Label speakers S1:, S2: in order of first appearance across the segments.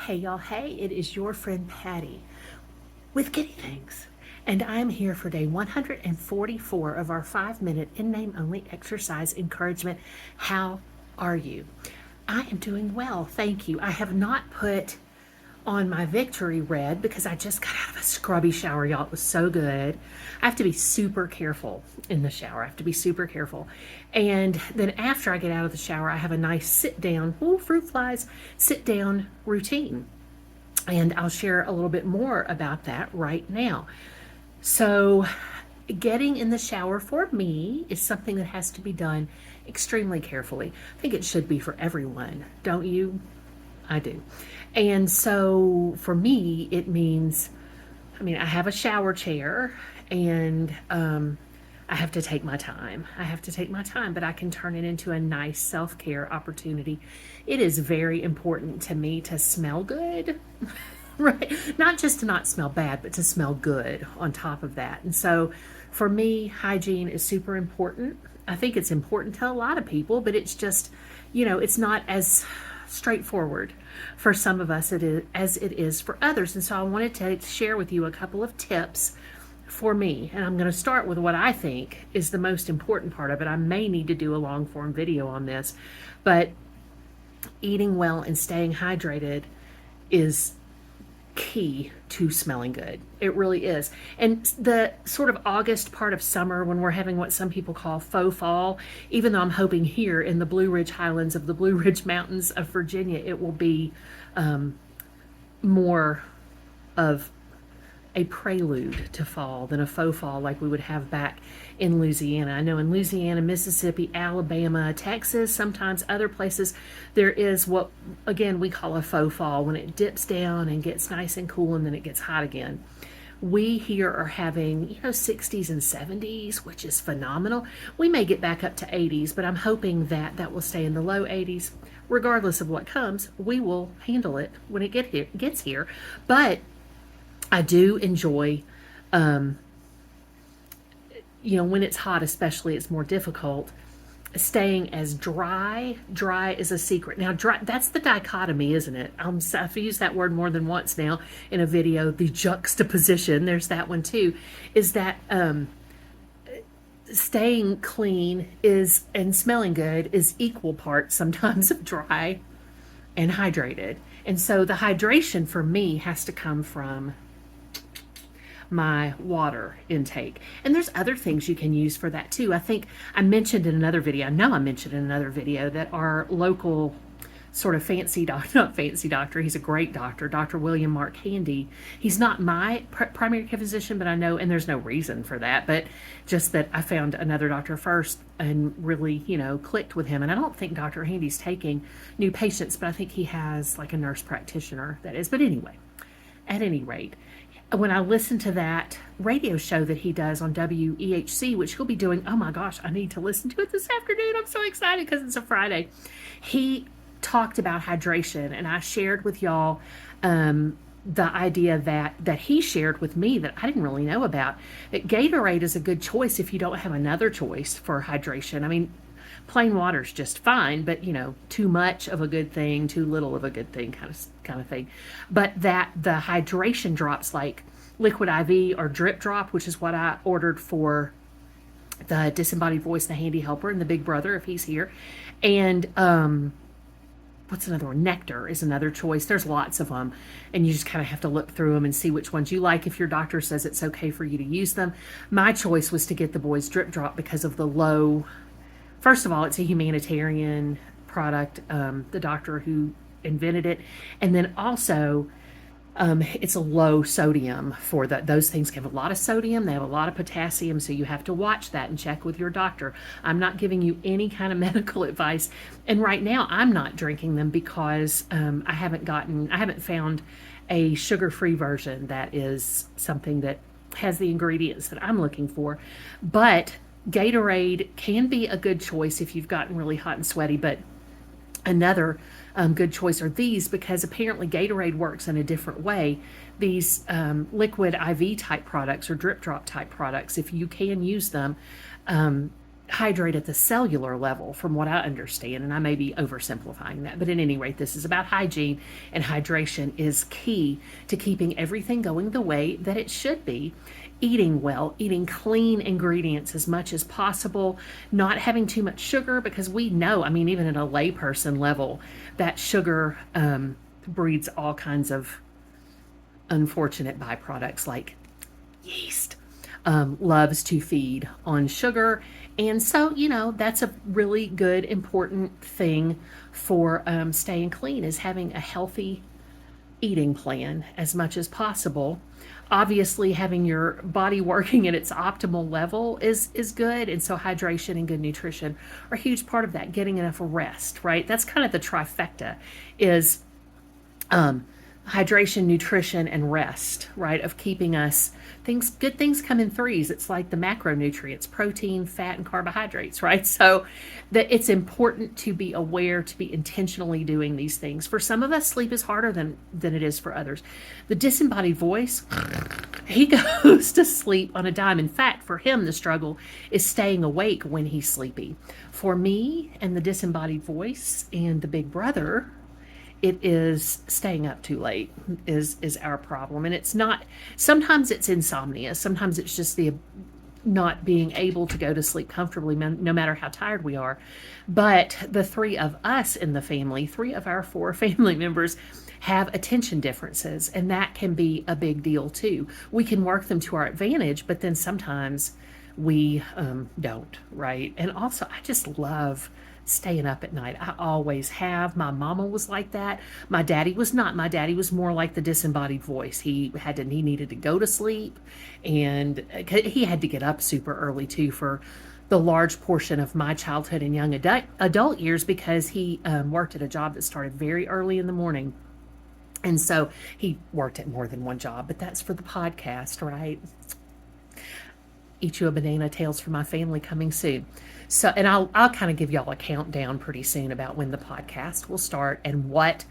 S1: Hey y'all, hey, it is your friend Patty with Giddy Things. And I'm here for day 144 of our 5-minute in-name only exercise encouragement. How are you? I am doing well, thank you. I have not put on my victory red because I just got out of a scrubby shower, y'all. It was so good. I have to be super careful in the shower. I have to be super careful. And then after I get out of the shower, I have a nice sit down, fruit flies, sit down routine. And I'll share a little bit more about that right now. So, getting in the shower for me is something that has to be done extremely carefully. I think it should be for everyone, don't you? I do. And so for me, it means, I have a shower chair and I have to take my time. I have to take my time, but I can turn it into a nice self-care opportunity. It is very important to me to smell good, right? Not just to not smell bad, but to smell good on top of that. And so for me, hygiene is super important. I think it's important to a lot of people, but it's just, it's not as straightforward for some of us as it is for others. And so I wanted to share with you a couple of tips for me. And I'm going to start with what I think is the most important part of it. I may need to do a long form video on this, but eating well and staying hydrated is key to smelling good. It really is. And the sort of August part of summer when we're having what some people call faux fall, even though I'm hoping here in the Blue Ridge Highlands of the Blue Ridge Mountains of Virginia, it will be more of a prelude to fall than a faux fall like we would have back in Louisiana. I know in Louisiana, Mississippi, Alabama, Texas, sometimes other places, there is what, again, we call a faux fall when it dips down and gets nice and cool and then it gets hot again. We here are having, 60s and 70s, which is phenomenal. We may get back up to 80s, but I'm hoping that will stay in the low 80s. Regardless of what comes, we will handle it when it gets here. But I do enjoy, when it's hot especially, it's more difficult, staying as dry. Dry is a secret. Now, dry, that's the dichotomy, isn't it? I've used that word more than once now in a video, the juxtaposition, there's that one too, is that staying clean and smelling good is equal parts sometimes of dry and hydrated. And so the hydration for me has to come from my water intake. And there's other things you can use for that too. I think I mentioned in another video, that our local sort of not fancy doctor, he's a great doctor, Dr. William Mark Handy. He's not my primary care physician, but I know, and there's no reason for that, but just that I found another doctor first and really, clicked with him. And I don't think Dr. Handy's taking new patients, but I think he has like a nurse practitioner that is. But anyway, at any rate, when I listen to that radio show that he does on WEHC, which he'll be doing, oh my gosh, I need to listen to it this afternoon. I'm so excited because it's a Friday. He talked about hydration, and I shared with y'all the idea that he shared with me that I didn't really know about. That Gatorade is a good choice if you don't have another choice for hydration. Plain water's just fine, but too much of a good thing, too little of a good thing, kind of thing. But that the hydration drops like liquid IV or drip drop, which is what I ordered for the disembodied voice, the handy helper, and the big brother if he's here. And what's another one? Nectar is another choice. There's lots of them, and you just kind of have to look through them and see which ones you like if your doctor says it's okay for you to use them. My choice was to get the boys drip drop because of the low. First of all, it's a humanitarian product, the doctor who invented it. And then also, it's a low sodium for those things have a lot of sodium. They have a lot of potassium. So you have to watch that and check with your doctor. I'm not giving you any kind of medical advice. And right now I'm not drinking them because I haven't found a sugar-free version that is something that has the ingredients that I'm looking for. But Gatorade can be a good choice if you've gotten really hot and sweaty, but another good choice are these because apparently Gatorade works in a different way. These liquid IV type products or drip drop type products, if you can use them, hydrate at the cellular level, from what I understand, and I may be oversimplifying that, but at any rate, this is about hygiene, and hydration is key to keeping everything going the way that it should be. Eating well, eating clean ingredients as much as possible, not having too much sugar, because we know, I mean, even at a layperson level, that sugar breeds all kinds of unfortunate byproducts like yeast. Loves to feed on sugar. And so, that's a really good, important thing for staying clean, is having a healthy eating plan as much as possible. Obviously, having your body working at its optimal level is good. And so hydration and good nutrition are a huge part of that. Getting enough rest, right? That's kind of the trifecta, is hydration, nutrition, and rest, right? Of keeping us good things come in threes. It's like the macronutrients, protein, fat, and carbohydrates, right? So that it's important to be aware, to be intentionally doing these things. For some of us, sleep is harder than it is for others. The disembodied voice, he goes to sleep on a dime. In fact, for him, the struggle is staying awake when he's sleepy. For me and the disembodied voice and the big brother, it is staying up too late is our problem. And it's not, sometimes it's insomnia. Sometimes it's just the not being able to go to sleep comfortably, no matter how tired we are. But the three of us in the family, three of our four family members, have attention differences, and that can be a big deal too. We can work them to our advantage, but then sometimes we don't, right? And also, I just love staying up at night. I always have. My mama was like that. My daddy was not. My daddy was more like the disembodied voice. He needed to go to sleep, and he had to get up super early too for the large portion of my childhood and young adult years, because he worked at a job that started very early in the morning. And so he worked at more than one job, but that's for the podcast, right? Eat you a banana, tales for my family coming soon. So, and I'll kind of give y'all a countdown pretty soon about when the podcast will start and what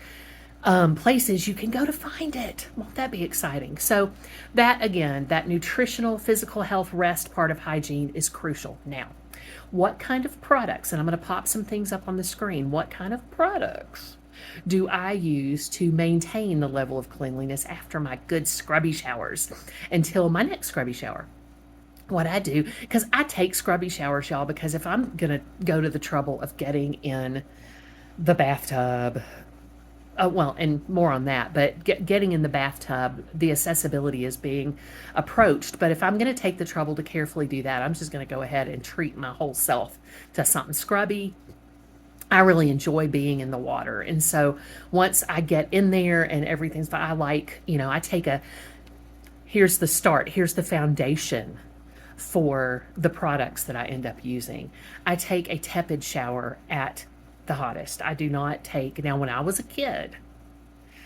S1: places you can go to find it. Won't that be exciting? So that, again, that nutritional, physical health, rest part of hygiene is crucial. Now, what kind of products, and I'm going to pop some things up on the screen, what kind of products do I use to maintain the level of cleanliness after my good scrubby showers until my next scrubby shower? What I do, because I take scrubby showers, y'all, because if I'm going to go to the trouble of getting in the bathtub, well, and more on that, but getting in the bathtub, the accessibility is being approached. But if I'm going to take the trouble to carefully do that, I'm just going to go ahead and treat my whole self to something scrubby. I really enjoy being in the water. And so once I get in there and everything's fine, I like, I take here's the start, here's the foundation for the products that I end up using. I take a tepid shower at the hottest. I do not take, now when I was a kid,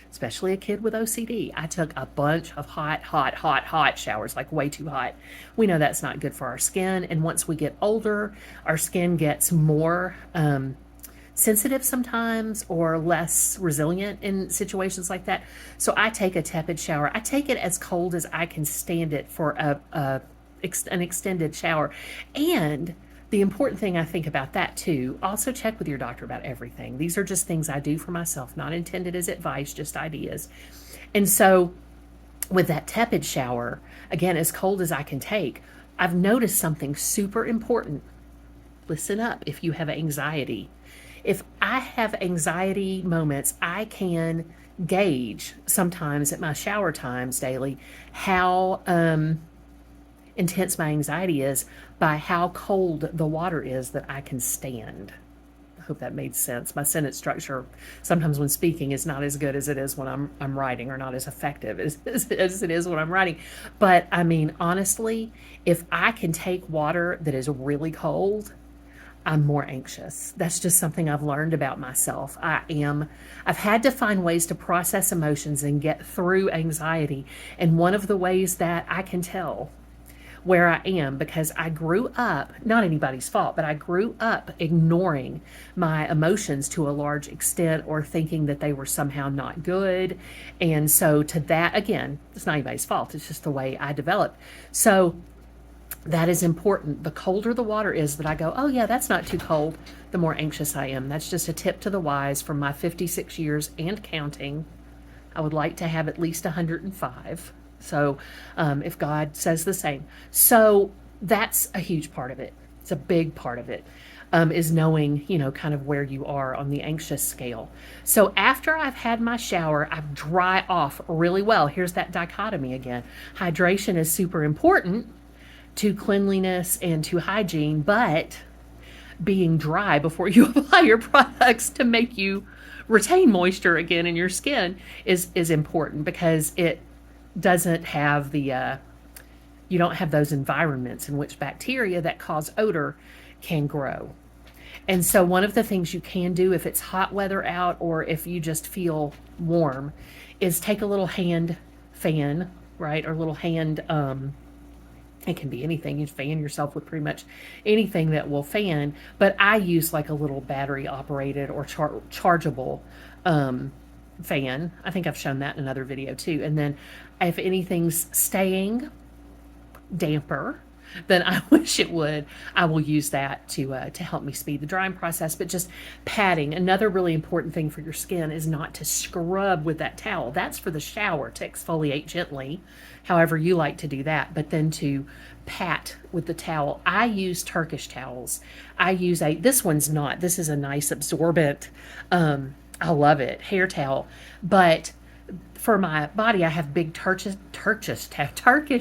S1: especially a kid with OCD, I took a bunch of hot showers, like way too hot. We know that's not good for our skin. And once we get older, our skin gets more sensitive sometimes, or less resilient in situations like that. So I take a tepid shower. I take it as cold as I can stand it for an extended shower. And the important thing I think about that too, also check with your doctor about everything. These are just things I do for myself, not intended as advice, just ideas. And so with that tepid shower, again, as cold as I can take, I've noticed something super important. Listen up if you have anxiety. If I have anxiety moments, I can gauge sometimes at my shower times daily how intense my anxiety is by how cold the water is that I can stand. I hope that made sense. My sentence structure sometimes when speaking is not as good as it is when I'm writing, or not as effective as it is when I'm writing. But I mean, honestly, if I can take water that is really cold, I'm more anxious. That's just something I've learned about myself. I've had to find ways to process emotions and get through anxiety. And one of the ways that I can tell where I am, because I grew up, not anybody's fault, but I grew up ignoring my emotions to a large extent, or thinking that they were somehow not good. And so to that, again, it's not anybody's fault. It's just the way I developed. So That is important. The colder the water is that I go, oh yeah, that's not too cold, the more anxious I am. That's just a tip to the wise from my 56 years and counting. I would like to have at least 105. So if God says the same. So that's a huge part of it. It's a big part of it, is knowing, kind of where you are on the anxious scale. So after I've had my shower, I dry off really well. Here's that dichotomy again. Hydration is super important to cleanliness and to hygiene, but being dry before you apply your products to make you retain moisture again in your skin is important, because it doesn't have the you don't have those environments in which bacteria that cause odor can grow. And so one of the things you can do if it's hot weather out, or if you just feel warm, is take a little hand fan, right? Or a little hand, it can be anything. You fan yourself with pretty much anything that will fan, but I use like a little battery operated or chargeable fan. I think I've shown that in another video too. And then if anything's staying damper than I wish it would, I will use that to help me speed the drying process. But just patting. Another really important thing for your skin is not to scrub with that towel. That's for the shower, to exfoliate gently, however you like to do that, but then to pat with the towel. I use Turkish towels. This one's not, this is a nice absorbent, I love it, hair towel, but for my body, I have big Turkish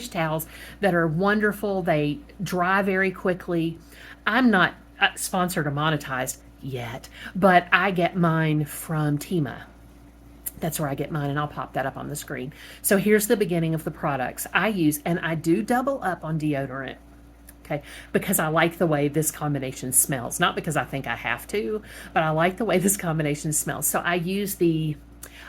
S1: towels that are wonderful. They dry very quickly. I'm not sponsored or monetized yet, but I get mine from Tima. That's where I get mine, and I'll pop that up on the screen. So here's the beginning of the products I use, and I do double up on deodorant. Okay, because I like the way this combination smells. Not because I think I have to, but I like the way this combination smells. So I use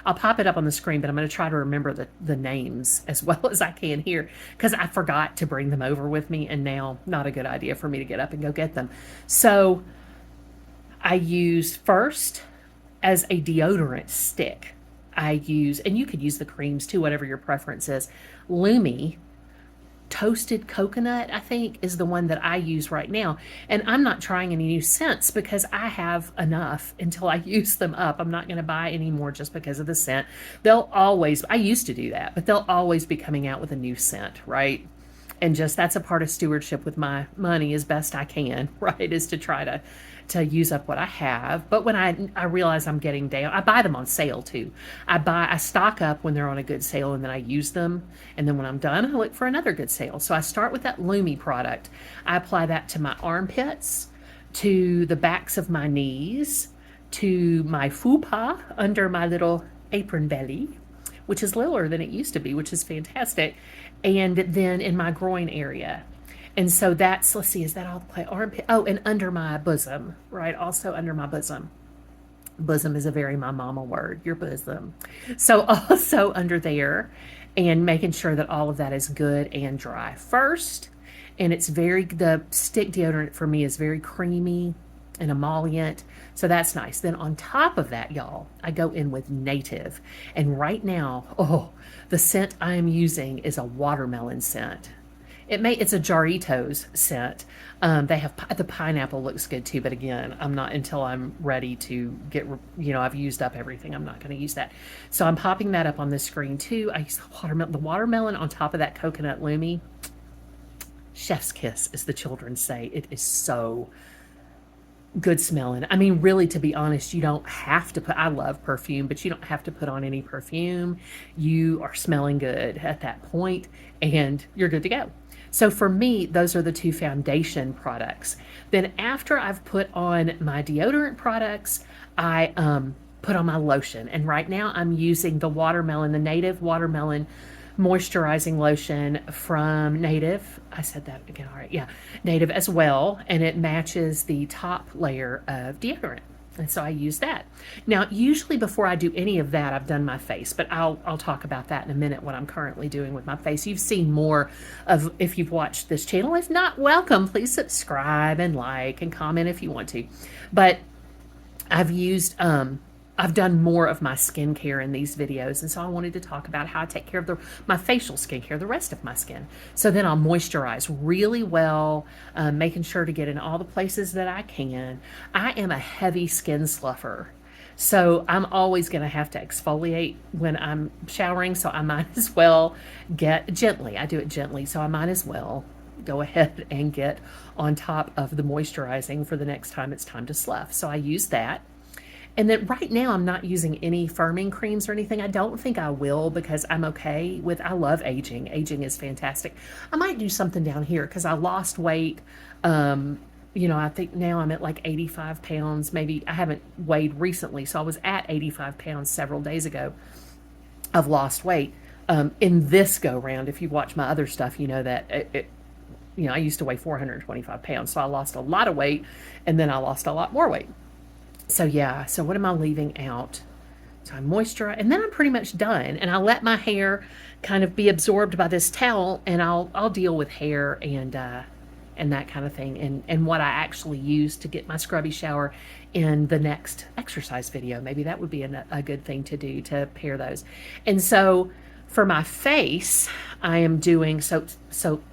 S1: I'll pop it up on the screen, but I'm going to try to remember the names as well as I can here, because I forgot to bring them over with me, and now not a good idea for me to get up and go get them. So I use first, as a deodorant stick, I use, and you could use the creams too, whatever your preference is, Lumi toasted coconut, I think, is the one that I use right now. And I'm not trying any new scents because I have enough until I use them up. I'm not going to buy any more just because of the scent. I used to do that, but they'll always be coming out with a new scent, right? And just, that's a part of stewardship with my money as best I can, right? Is to try to use up what I have. But when I realize I'm getting down, I buy them on sale too. I stock up when they're on a good sale, and then I use them. And then when I'm done, I look for another good sale. So I start with that Lumi product. I apply that to my armpits, to the backs of my knees, to my fupa under my little apron belly, which is littler than it used to be, which is fantastic. And then in my groin area. And so that's, let's see, is that all the play? Armpit? Oh, and under my bosom, right? Also under my bosom. Bosom is a very my mama word, your bosom. So also under there, and making sure that all of that is good and dry first. And the stick deodorant for me is very creamy and emollient. So that's nice. Then on top of that, y'all, I go in with Native. And right now, the scent I am using is a watermelon scent. It's a Jarritos scent. They have, the pineapple looks good too, but again, I'm not, until I'm ready to get, I've used up everything. I'm not going to use that. So I'm popping that up on the screen too. I use the watermelon on top of that coconut Lumi. Chef's kiss, as the children say. It is so good smelling. I mean, really, to be honest, you don't have to I love perfume, but you don't have to put on any perfume. You are smelling good at that point, and you're good to go. So for me, those are the two foundation products. Then after I've put on my deodorant products, I put on my lotion. And right now I'm using the Native watermelon moisturizing lotion from Native. I said that again, all right. Yeah, Native as well. And it matches the top layer of deodorant. And so I use that. Now, usually before I do any of that, I've done my face, but I'll talk about that in a minute, what I'm currently doing with my face. You've seen more of, if you've watched this channel. If not, welcome. Please subscribe and like and comment if you want to. But I've used a I've done more of my skincare in these videos, and so I wanted to talk about how I take care of my facial skincare, the rest of my skin. So then I'll moisturize really well, making sure to get in all the places that I can. I am a heavy skin sluffer. So I'm always going to have to exfoliate when I'm showering, so I might as well get gently. I do it gently, so I might as well go ahead and get on top of the moisturizing for the next time it's time to slough. So I use that. And then right now I'm not using any firming creams or anything. I don't think I will because I'm okay with, I love aging. Aging is fantastic. I might do something down here because I lost weight. I think now I'm at like 85 pounds. Maybe I haven't weighed recently. So I was at 85 pounds several days ago. I've lost weight. In this go round, if you watch my other stuff, you know that I used to weigh 425 pounds. So I lost a lot of weight and then I lost a lot more weight. So yeah, so what am I leaving out? So I moisturize, and then I'm pretty much done. And I let my hair kind of be absorbed by this towel, and I'll deal with hair and that kind of thing, and what I actually use to get my scrubby shower in the next exercise video. Maybe that would be a good thing to do, to pair those. And so for my face, I am doing, so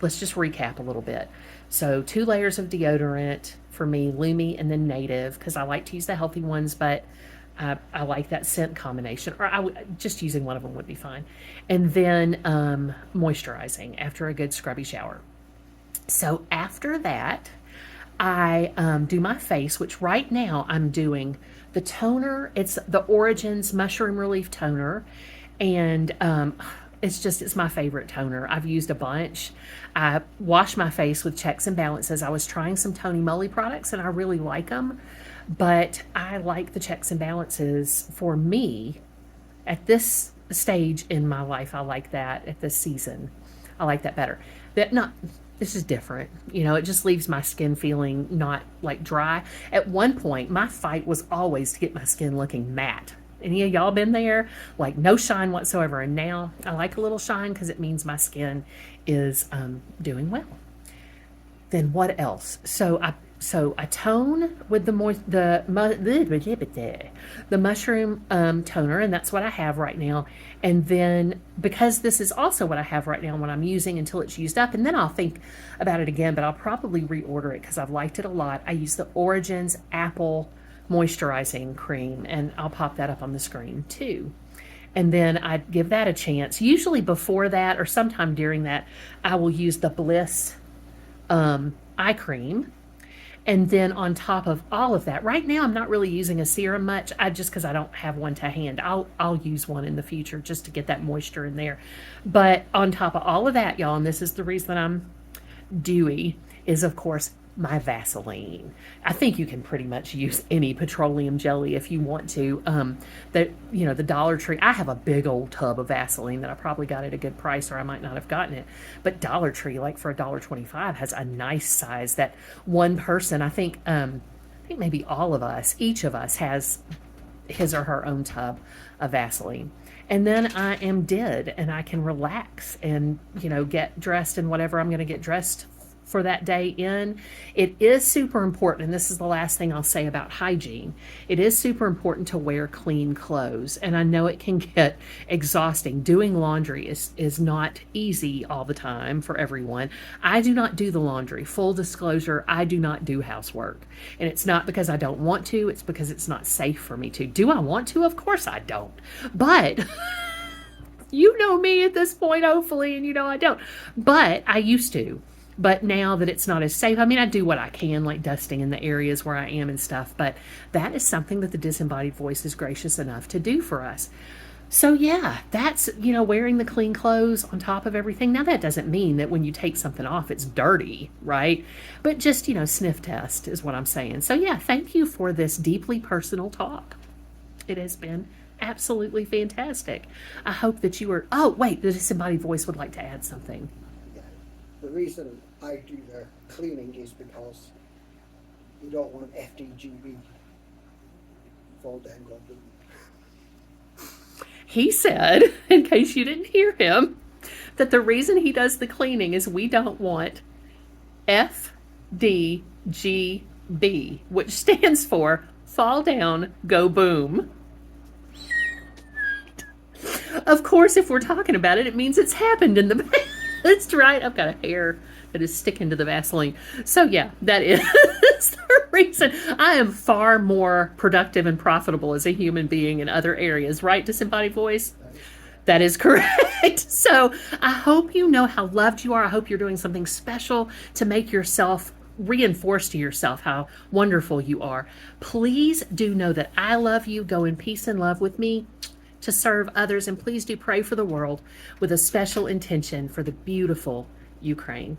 S1: let's just recap a little bit. So 2 layers of deodorant for me, Lumi and then Native, because I like to use the healthy ones, but I like that scent combination, or just using one of them would be fine. And then moisturizing after a good scrubby shower. So after that, I do my face, which right now I'm doing the toner. It's the Origins Mushroom Relief Toner, and it's my favorite toner. I've used a bunch. I wash my face with Checks and Balances. I was trying some Tony Moly products and I really like them, but I like the Checks and Balances for me at this stage in my life. I like that at this season. I like that better. This is different. It just leaves my skin feeling not like dry. At one point, my fight was always to get my skin looking matte. Any of y'all been there? Like no shine whatsoever. And now I like a little shine because it means my skin is doing well. Then what else? So I tone with the mushroom toner, and that's what I have right now. And then because this is also what I have right now, when I'm using until it's used up, and then I'll think about it again, but I'll probably reorder it because I've liked it a lot. I use the Origins Apple moisturizing cream, and I'll pop that up on the screen too. And then I give that a chance. Usually before that or sometime during that, I will use the Bliss eye cream. And then on top of all of that, right now I'm not really using a serum much. Just because I don't have one to hand. I'll use one in the future just to get that moisture in there. But on top of all of that, y'all, and this is the reason I'm dewy, is of course my Vaseline. I think you can pretty much use any petroleum jelly if you want to. The Dollar Tree, I have a big old tub of Vaseline that I probably got at a good price, or I might not have gotten it. But Dollar Tree, like for $1.25, has a nice size that one person, I think maybe all of us, each of us has his or her own tub of Vaseline. And then I am dead and I can relax and, get dressed in whatever I'm going to get dressed for that day in. It is super important, and this is the last thing I'll say about hygiene. It is super important to wear clean clothes, and I know it can get exhausting. Doing laundry is not easy all the time for everyone. I do not do the laundry. Full disclosure, I do not do housework. And it's not because I don't want to, it's because it's not safe for me to. Do I want to? Of course I don't. But you know me at this point, hopefully, and I don't. But I used to. But now that it's not as safe, I do what I can, like dusting in the areas where I am and stuff, but that is something that the Disembodied Voice is gracious enough to do for us. So yeah, that's, wearing the clean clothes on top of everything. Now that doesn't mean that when you take something off, it's dirty, right? But just, sniff test is what I'm saying. So yeah, thank you for this deeply personal talk. It has been absolutely fantastic. I hope that you were, oh wait, the Disembodied Voice would like to add something.
S2: The reason I do the cleaning is because you don't want FDGB fall down on them.
S1: He said, in case you didn't hear him, that the reason he does the cleaning is we don't want FDGB, which stands for fall down, go boom. Of course, if we're talking about it, it means it's happened in the past, right? I've got a hair that is sticking to the Vaseline. So yeah, that is the reason I am far more productive and profitable as a human being in other areas, right? Disembodied voice? That is correct. So I hope you know how loved you are. I hope you're doing something special to make yourself reinforce to yourself how wonderful you are. Please do know that I love you. Go in peace and love with me to serve others. And please do pray for the world with a special intention for the beautiful Ukraine.